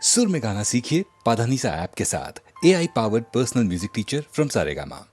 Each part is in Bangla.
सुर में गाना सीखिए पाधानीसा ऐप के साथ। AI powered personal music teacher from Saregama.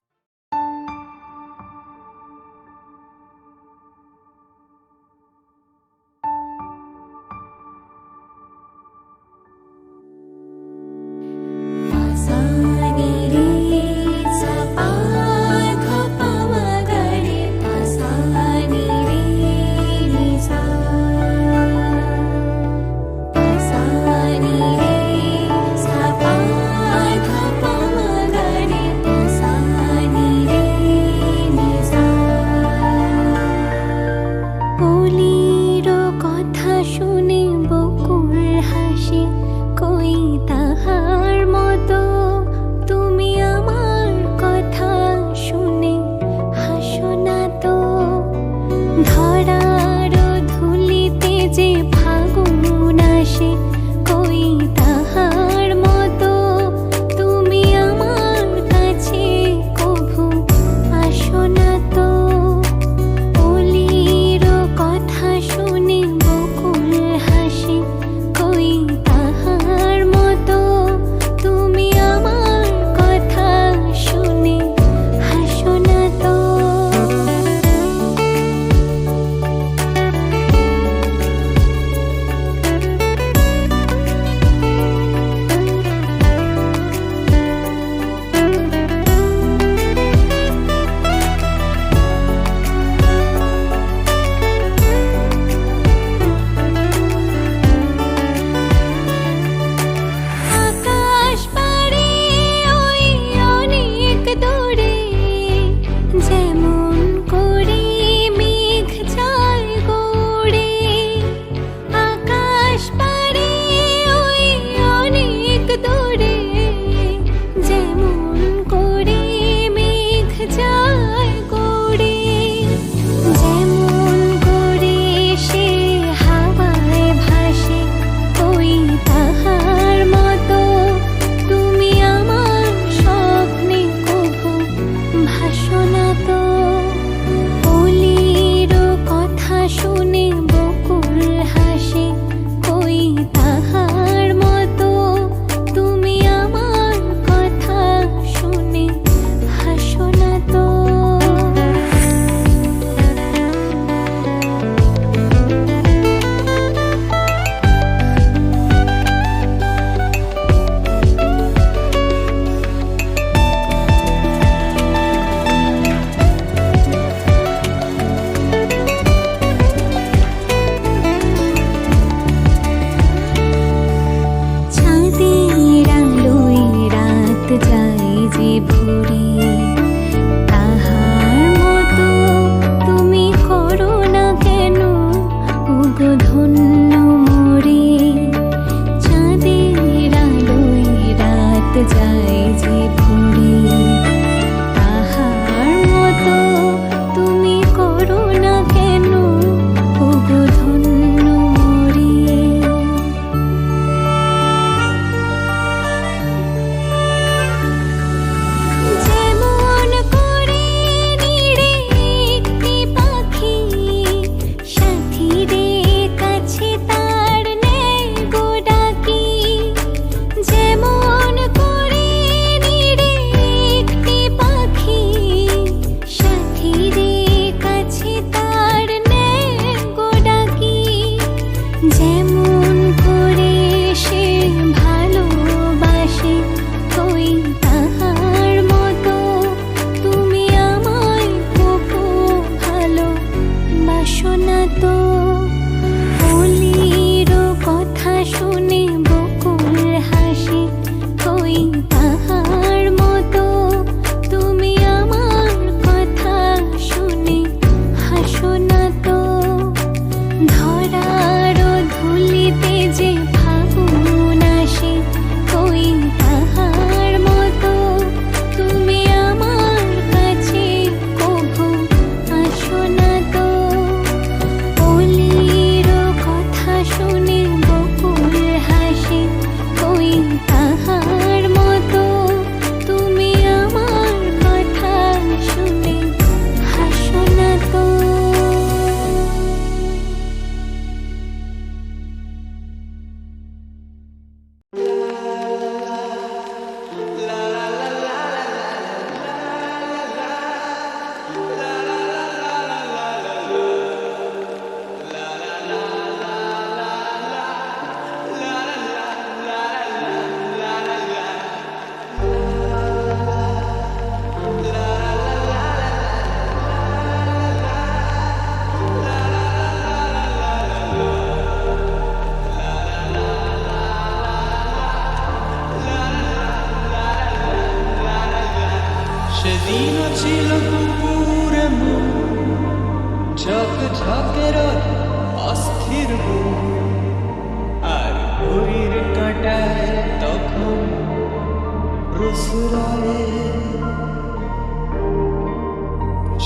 ফুসরায়ে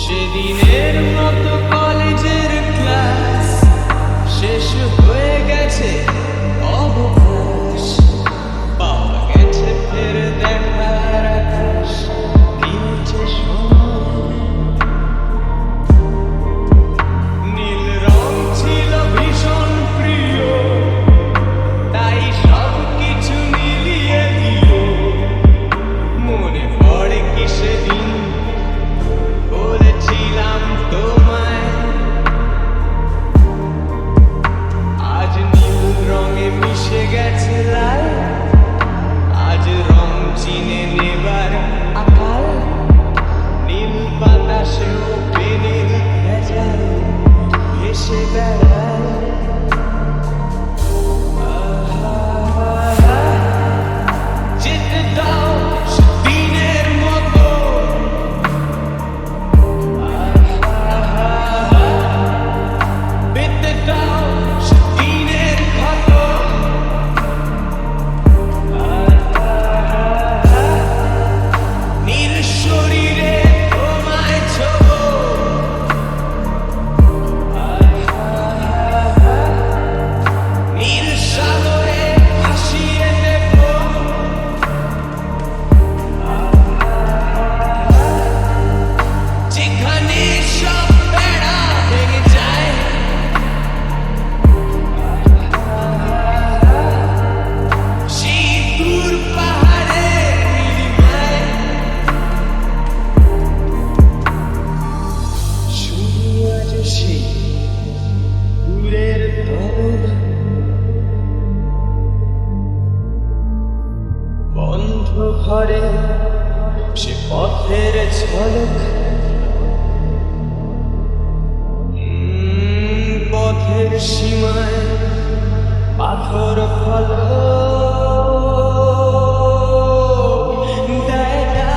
সেদিনের মতো কলেজের ক্লাস শেষ হয়ে গেছে অবকাশ পাওয়া গেছে ফের দেখার আকাশ দিয়েছে সময় নীল রং ছিল ভীষণ প্রিয় তাই সব কিছু মিলিয়ে দিল মনে পড়ে কি সেদিন বলেছিলাম তোমায় আজ নীল রঙে মিশে গেছে লাল আজ রং চিনে নেবার আকাল নীল বাতাসেও পেনের ভেজাল ভেসে বেড়ায় যেতে দাও সেদিনের মতো পেতে দাও সেদিনের ক্ষত নীল শরীরে তোমায় ছোবো নীল সাগরে ভাসিয়ে দেবো যেখানে সব বেড়া ভেঙে যায় সেই দূর পাহাড়ের নীলিমায় শুধু আজ সেই দূরের তরল বন্ধ ঘরে সে পথের ঝলক পথের সীমায় পাথর ফলক দেয় না।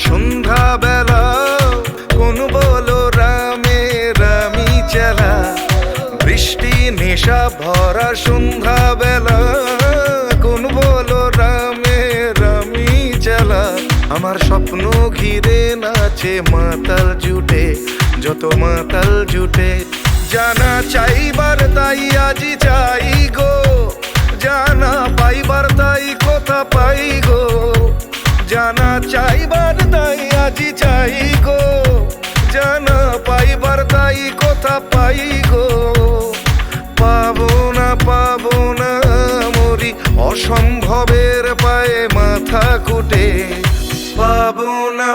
সন্ধ্যা বেলা, কোন বলো রামে রামি চেলা। বৃষ্টি নেশা ভরা সন্ধ্যা বেলা, কোন বলো রামে রামি চেলা। আমার স্বপ্ন ঘিরে নাচে মাতাল জুটে, যত মাতাল জুটে। জানা চাইবার তাই আজি চাই গো, জানা পাইবার তাই কথা পাই গো। জানা চাইবার তাই আজি চাই গো, জানা পাইবার তাই কথা পাই গো। পাবো না মরি অসম্ভবের পায়ে মাথা কুটে। পাবো না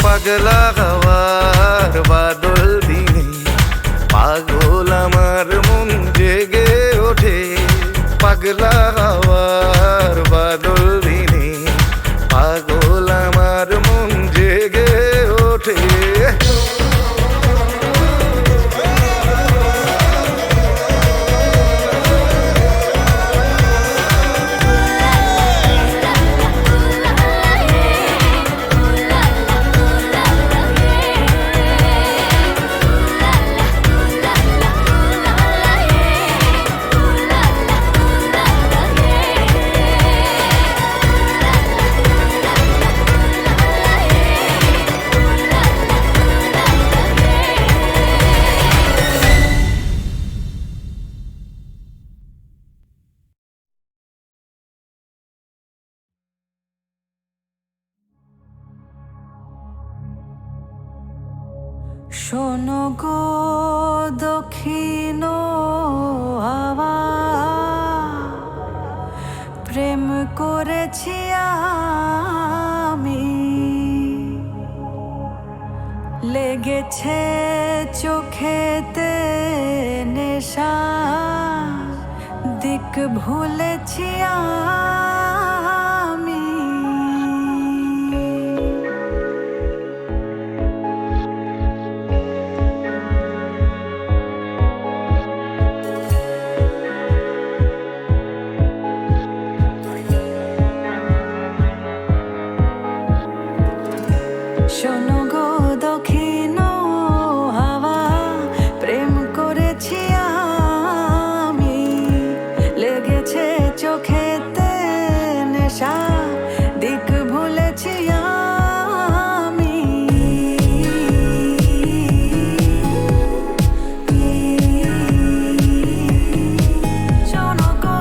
পাগলা হওয়ার বাদল দিনে, পাগল আমার মন জেগে ওঠে। পাগলা হওয়ার বাদল দিনে, পাগল আমার মন জেগে ওঠে। শোনো গো দক্ষিণ হাওয়া, প্রেম করেছি আমি। লেগেছে চোখেতে নেশা, দিক ভুলেছি আমি। শোনো গো দক্ষিণ হাওয়া, প্রেম করেছি আমি। লেগেছে চোখেতে নেশা, দিক ভুলেছি আমি। শোনো গো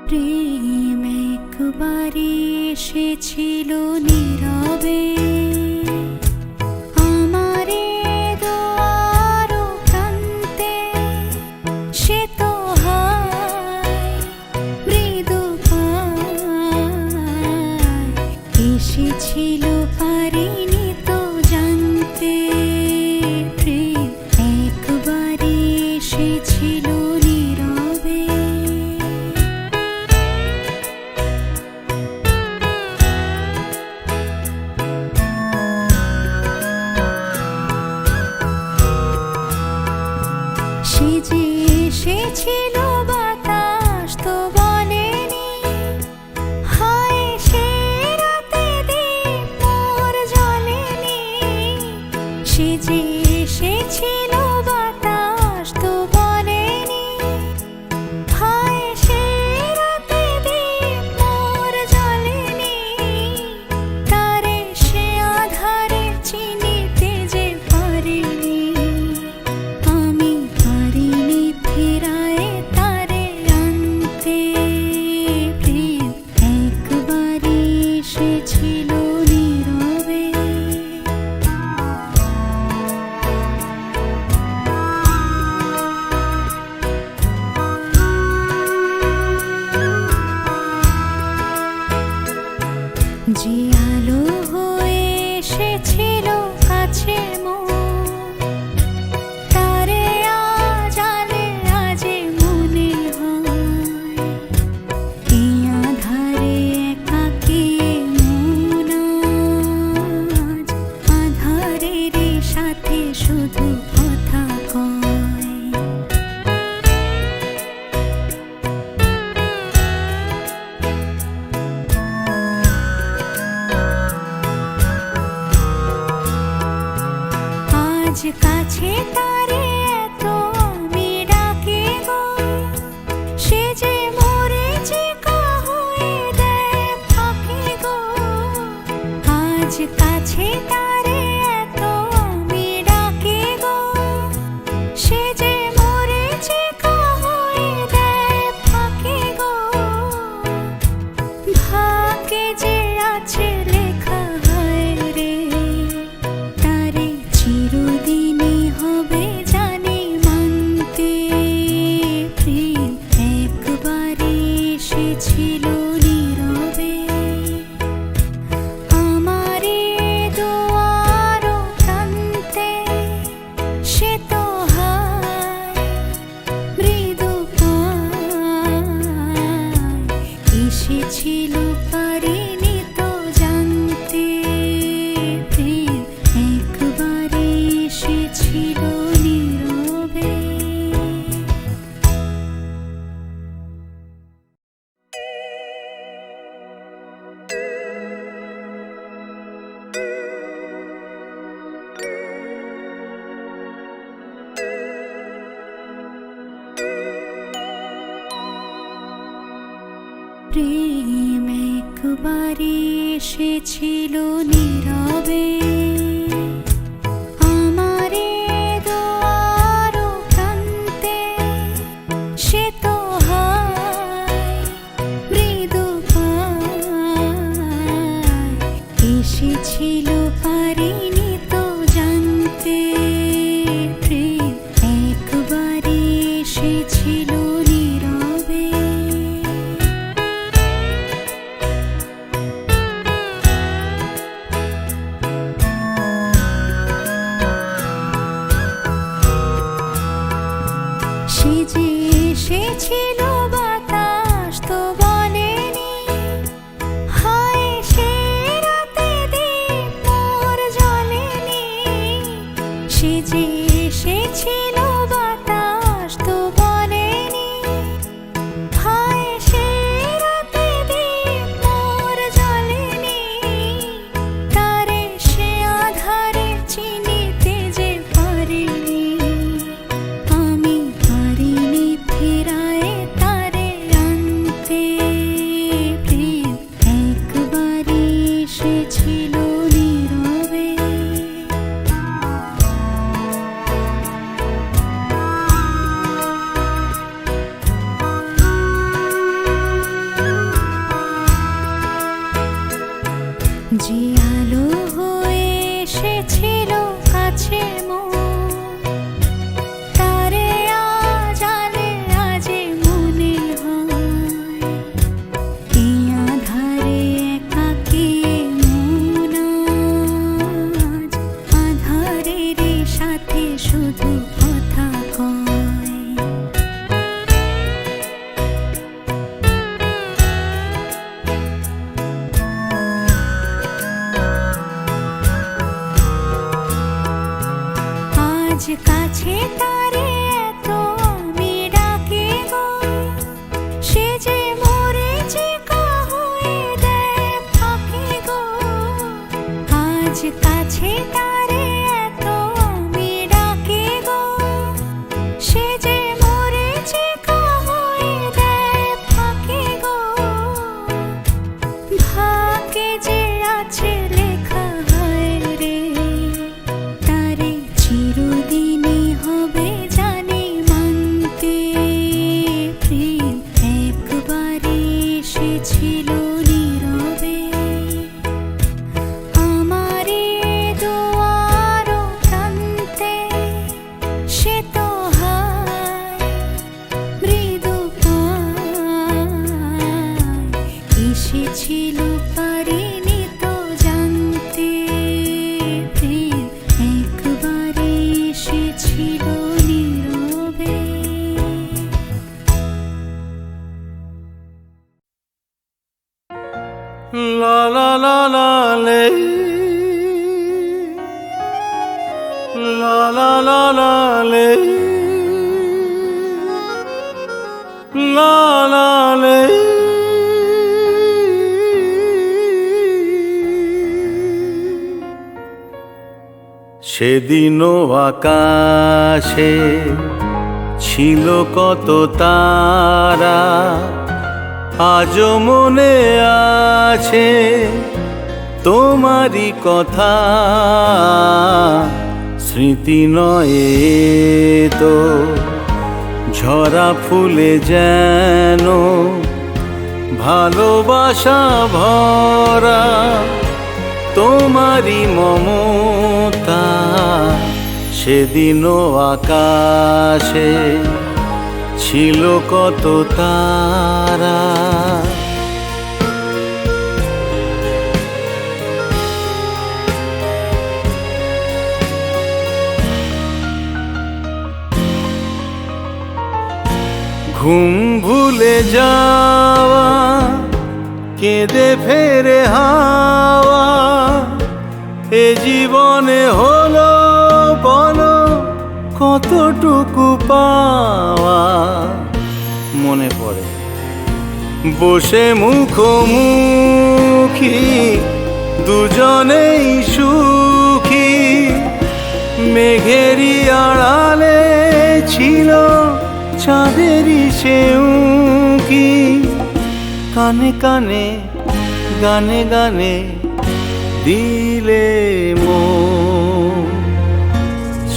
প্রেম একবারে এসেছিল নীরবে আমারে দুয়ার প্রান্তে, সে তো হয় মৃদু পায়, এসেছিল পারিনি তো জানতে, প্রেম একবারে এসেছিল নীরবে। সে যে এসেছিল বাতাস তো বলেনি, হায় সে রাতে দীপ মোর জ্বলেনি। সে যে এসেছিল বাতাস তো বলেনি, হায় সে রাতে দীপ মোর জ্বলেনি। তারে সে আধারে চিনিতে যে পারিনি, আমি পারিনি ফেরায় তারে আনতে, প্রেম একবারে এসেছিল নীরবে। যে আলো হয়ে এসেছিল কাছে মোর, তারে আজ আলে আজে মনে হয়। এই আধারে একাকী মন আজ, আধারের সাথে শুধু কথা কয়। আজ কাছে তারে এত আমি ডাকি গো, সে যে মোরে চিকা হয়ে দেয় ফাঁকি গো। আজ কাছে তারে এত আমি ডাকি গো, সে যে মোরে চিকা হয়ে দেয় ফাঁকি গো। ভাগ্যে যে আছে লেখা হয় রে, তারে চিরদিনই হবে জানি মানতে, প্রেম একবারে এসেছিল নীরবে আমারে দুয়ার প্রান্তে, সে তো হয় মৃদু পায়, এসেছিল পারিনি তো জানতে, প্রেম একবারে এসেছিল নীরবে। প্রেম একবারে এসেছিল নীরবে আমারে দুয়ার প্রান্তে, সে তো হয় মৃদু পায়, এসেছিল পারিনি তো জানতে, প্রেম একবারে এসেছিল নীরবে। কাছে তারে এত আমি ডাকি গো, সে যে মরেছে হয়ে দেয় ফাঁকি গো। আজ কাছে তারে এত আমি ডাকি গো, সে যে মরেছে হয়ে দেয় ফাঁকি গো। ভাগ্যে যে আছে লেখা হয় রে, তারে চিরদিনই হবে জানি মানতে। প্রেম একবারে এসেছিল নীরবে, আমারে দুয়ার প্রান্তে। সে তো হায় মৃদু পায়, এসেছিল পারিনি তো জানতে। প্রেম একবারে এসেছিল নীরবে। লা লা লা লা লে, লা লা লা লা লে, লা লা লে। সেদিনও আকাশে ছিল কত তারা, আজও মনে আছে তোমারই কথা। স্মৃতি নয় তো ঝরা ফুলে যেন ভালোবাসা ভরা, তোমারই মমতা। সেদিনও আকাশে ছিল কত তারা। ঘুম ভুলে যাওয়া, কেঁদে ফেরে হাওয়া, এ জীবনে হলো বলো কতটুকু পাওয়া। মনে পড়ে বসে মুখোমুখি দুজনেই সুখী, মেঘেরই আড়ালে ছিল চাঁদেরই সে উঁকি। কানে কানে গানে গানে দিলে মন।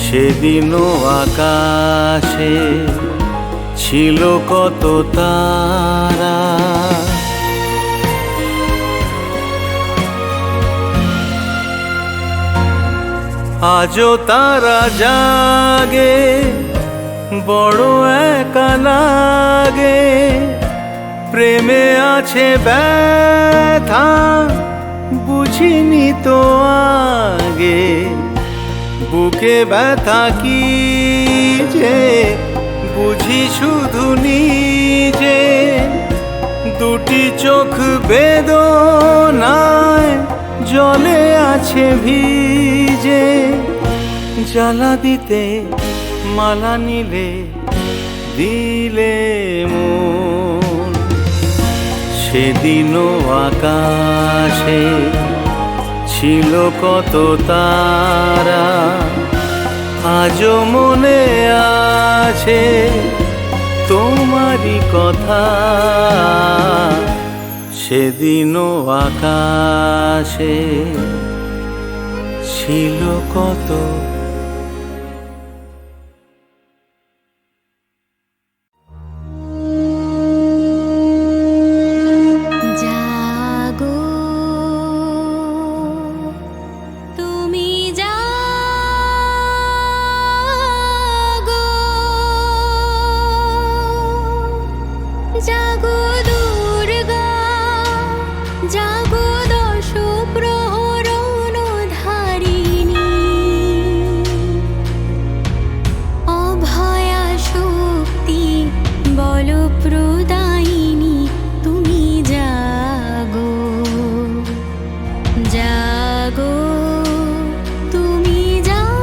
সেদিনও আকাশে ছিল কত তারা। আজও তারা জাগে, বড় একা লাগে। প্রেমে আছে ব্যথা, বুঝিনি তো আগে। বুকে ব্যথা কি যে বুঝি শুধু নিজে। দুটি চোখ বেদনায় জলে আছে ভিজে। জ্বালা দিতে মালা নিলে দিলে মন। সেদিনও আকাশে ছিল কত তারা, আজও মনে আছে তোমারই কথা। সেদিনও আকাশে ছিল কত। জাগো তুমি জাগো, জাগো দুর্গা, জাগো দশ প্রহরণ ধারিণী। অভয়া শক্তি বল প্রদায়িনী, তুমি জাগো জাগো তুমি জাগো।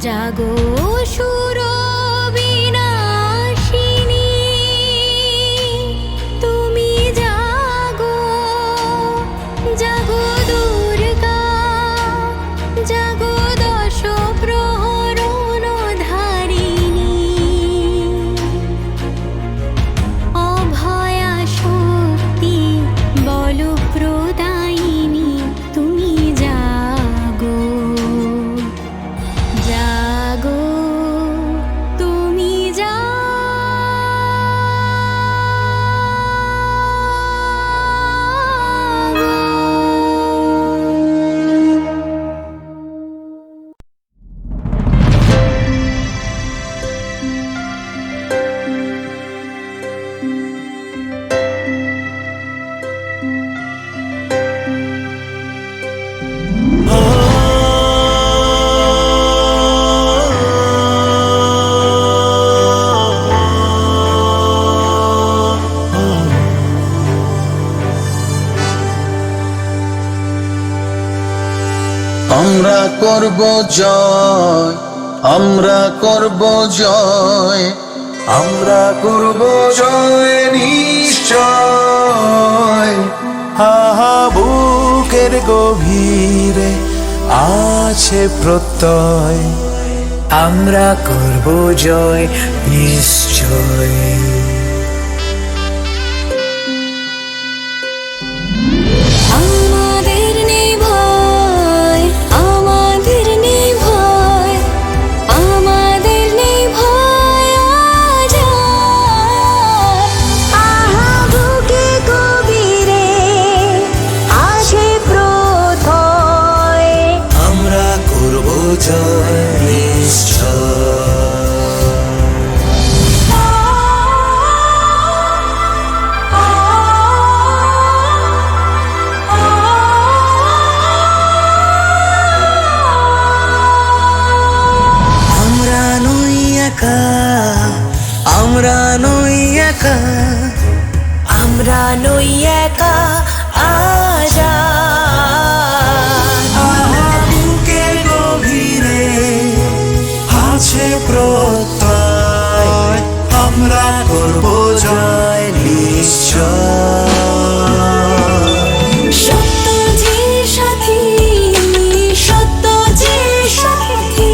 জাগো সুরবিনাশিনী তুমি জাগো জাগো দুর্গা জাগো দশ প্রহরণ ধারিণী অভয়া শক্তি বল প্রদায়িনী তুমি জাগো জাগো তুমি আমরা করব জয়, আমরা করব জয়, আমরা করব জয় নিশ্চয়। আহা বুকের গভীরে আছে প্রত্যয়, আমরা করব জয় নিশ্চয়। আমাদের নেই ভয়, আমাদের নেই ভয়, আমাদের নেই ভয় আজ আর। আহা বুকে গভীরে আছে প্রত্যয়, আমরা করব জয় নিশ্চয়। আমরা নই একা, আমরা নই একা, আমরা নই একা আজ আর। আহা বুকের গভীরে আছে প্রত্যয়, আমরা করব জয় নিশ্চয়। সত্য যে সাথী, সত্য যে সাথী,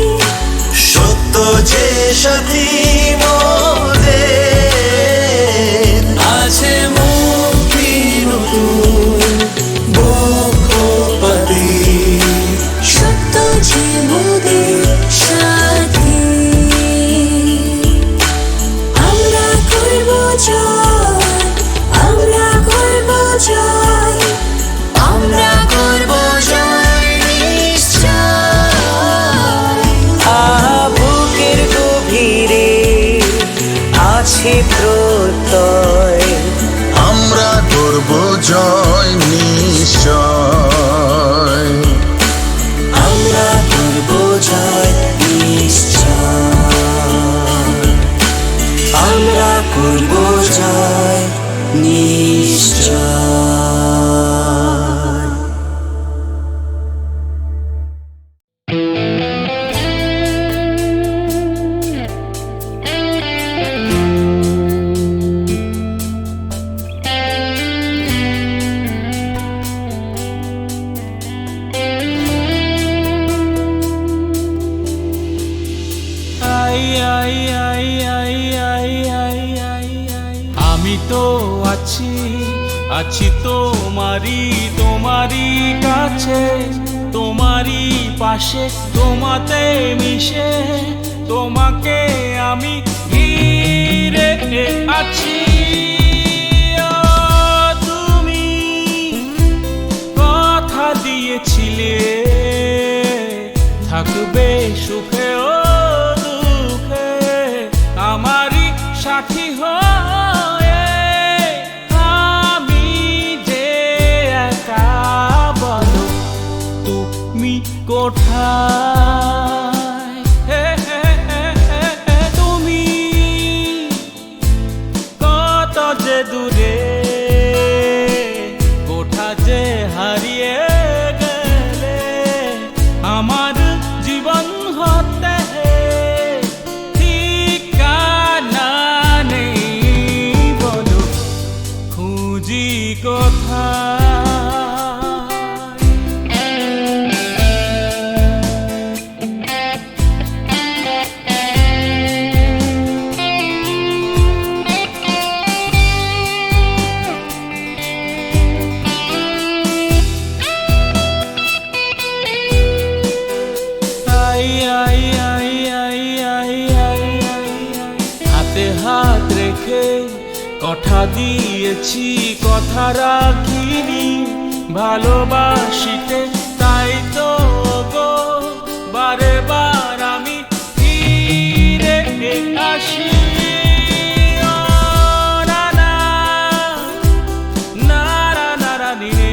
সত্য যে সাথী মোদের, আছে মুক্তি নতুন বক্ষপতি। সত্য যে মোদের সাথী, আমরা করব জয়, আমরা করব জয়, আমরা করব জয় নিশ্চয়। আহা বুকের গভীরে আছে প্রত্যয়, আমরা করব জয় নিশ্চয়। আমরা করব জয় নিশ্চয়। আমরা করব জয় নিশ্চয়। আমি তো আছি, আছি তোমারই তোমারই কাছে, তোমারই পাশে, তোমাতে মিশে, তোমাকে আমি ঘিরে আছি। ও তুমি কথা দিয়েছিলে থাকবে সুখে ও দুঃখে, আমারই সাথী হয়ে। আমি যে একা, বলো তুমি কোথায়? তুমি কত যে দূরে, কোথা যে হারিয়ে গেলে, আমার জীবন হত কথা দিয়েছি কথা রাখিনি, ভালোবাসিতে তাই তো গো বারে বার আমি ফিরে আসি। ও না না না না না না নি রে,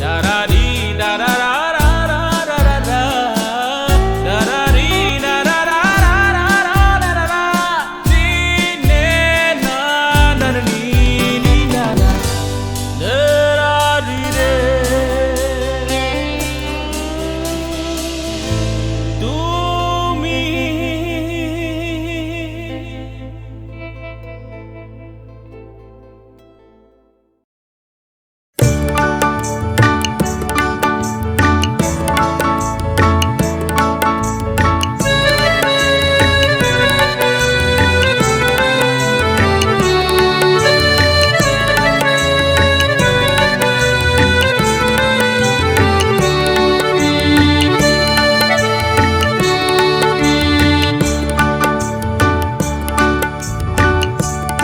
দারারি দারারা রা রা রা রা রা, দারারি দারারা রা রা রা রা রা রা, নি নে না না নি নি না না, দারারি রে। তুমি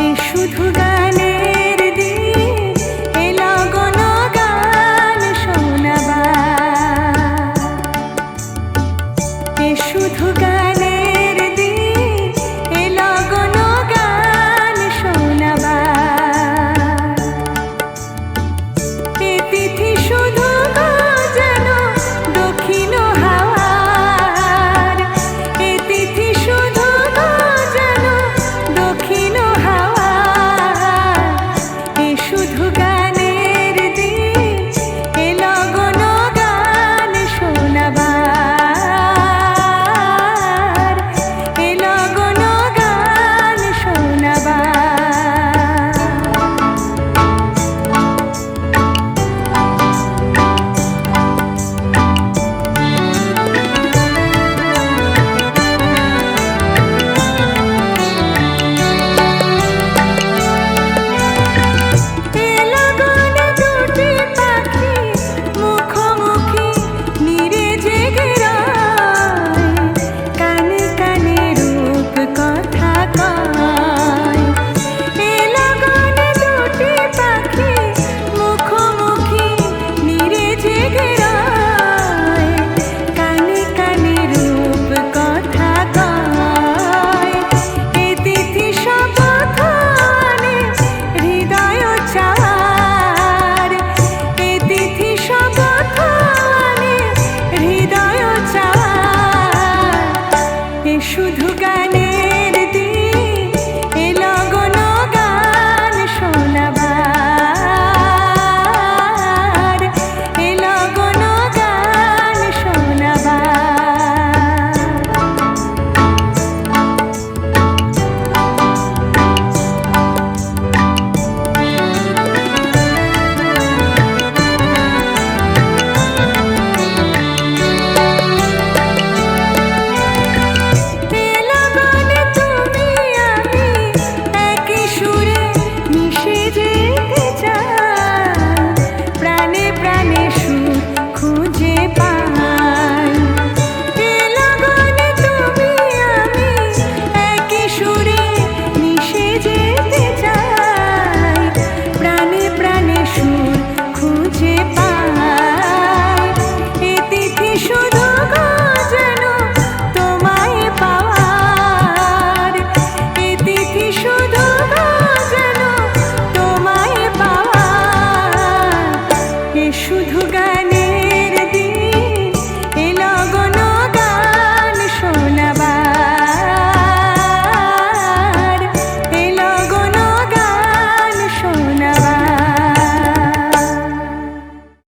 এ শুধু গানের দিন, এ লগন গান শোনাবার। এ শুধু গানের দিন, এ লগন গান শোনাবার। এ তিথি শুধু গো যেন দক্ষিণ হাওয়ার। এ তিথি শুধু গো যেন দক্ষিণ হাওয়ার। এ শুধু গানের দিন, এ লগন গান শোনাবার। এ লগন গান শোনাবার। এ লগনে দুটি পাখি মুখোমুখি নীরে জেগে রয়, কানে কানে রূপ কথা কয়। এ লগনে দুটি পাখি মুখোমুখি নীরে জেগে রয়, কানে কানে রূপ কথা কয়। এ তিথি শপথ আনে হৃদয় চাওয়ার। এ তিথি শপথ আনে হৃদয় চাওয়ার। এ শুধু গানে